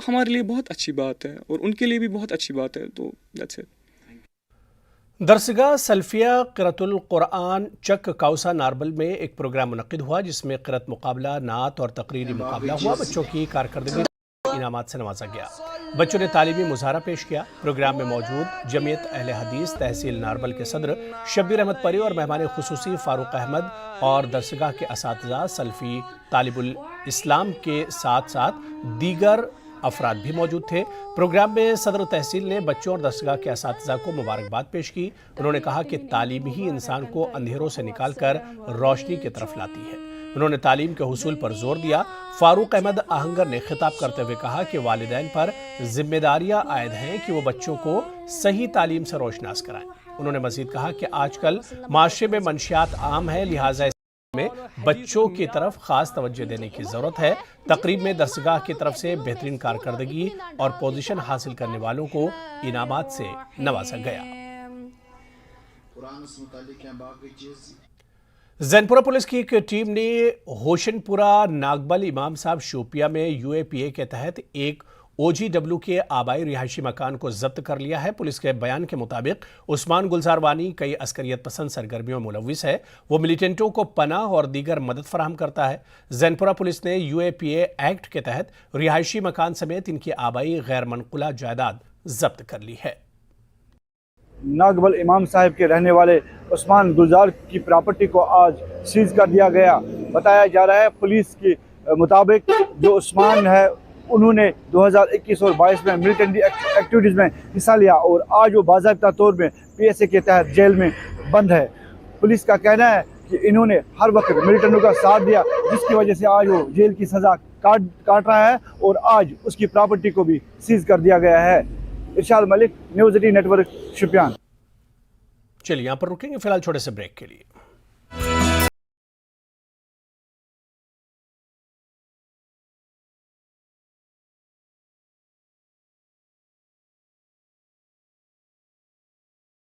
ہمارے لیے بہت اچھی بات ہے اور ان کے لیے بھی بہت اچھی بات ہے. تو دیٹس اٹ. درسگاہ سلفیہ قرۃ القرآن چک کوسا ناربل میں ایک پروگرام منعقد ہوا جس میں قرأت مقابلہ، نعت اور تقریری مقابلہ ہوا. بچوں کی کارکردگی انعامات سے نوازا گیا. بچوں نے تعلیمی مظاہرہ پیش کیا. پروگرام میں موجود جمعیت اہل حدیث تحصیل ناربل کے صدر شبیر احمد پری اور مہمان خصوصی فاروق احمد اور درسگاہ کے اساتذہ، سلفی طالب الاسلام کے ساتھ ساتھ دیگر افراد بھی موجود تھے. پروگرام میں صدر تحصیل نے بچوں اور درسگاہ کے اساتذہ کو مبارکباد پیش کی. انہوں نے کہا کہ تعلیم ہی انسان کو اندھیروں سے نکال کر روشنی کی طرف لاتی ہے. انہوں نے تعلیم کے حصول پر زور دیا. فاروق احمد آہنگر نے خطاب کرتے ہوئے کہا کہ والدین پر ذمہ داریاں عائد ہیں کہ وہ بچوں کو صحیح تعلیم سے روشناس کرائیں. انہوں نے مزید کہا کہ آج کل معاشرے میں منشیات عام ہیں، لہٰذا میں بچوں کی طرف خاص توجہ دینے کی ضرورت ہے. تقریب میں درسگاہ کی طرف سے بہترین کارکردگی اور پوزیشن حاصل کرنے والوں کو انعامات سے نوازا گیا. زینپورہ پولیس کی ایک ٹیم نے ہوشن پورہ ناگبل امام صاحب شوپیہ میں UAPA کے تحت ایک OGW کے آبائی رہائشی مکان کو ضبط کر لیا ہے. پولیس کے بیان کے مطابق عثمان گلزار وانی کئی عسکریت پسند سرگرمیوں میں ملوث ہے. وہ ملیٹنٹوں کو پناہ اور دیگر مدد فراہم کرتا ہے. زینپورہ پولیس نے UAPA ایکٹ کے تحت رہائشی مکان سمیت ان کی آبائی غیر منقولہ جائیداد ضبط کر لی ہے. ناگبل امام صاحب کے رہنے والے عثمان گلزار کی پراپرٹی کو آج سیز کر دیا گیا. بتایا جا رہا ہے پولیس کے مطابق جو عثمان ہے انہوں نے 2021 اور 22 میں ملیٹنٹی ایکٹیویٹیز میں حصہ لیا اور آج وہ باضابطہ طور میں PSA کے تحت جیل میں بند ہے. پولیس کا کہنا ہے کہ انہوں نے ہر وقت ملیٹنٹوں کا ساتھ دیا جس کی وجہ سے آج وہ جیل کی سزا کاٹ رہا ہے اور آج اس کی پراپرٹی کو بھی سیز کر دیا گیا ہے. ارشاد ملک، نیوز 18 نیٹ ورک، شوپیان. چلیے یہاں پر رکیں گے فی الحال چھوٹے سے بریک کے لیے.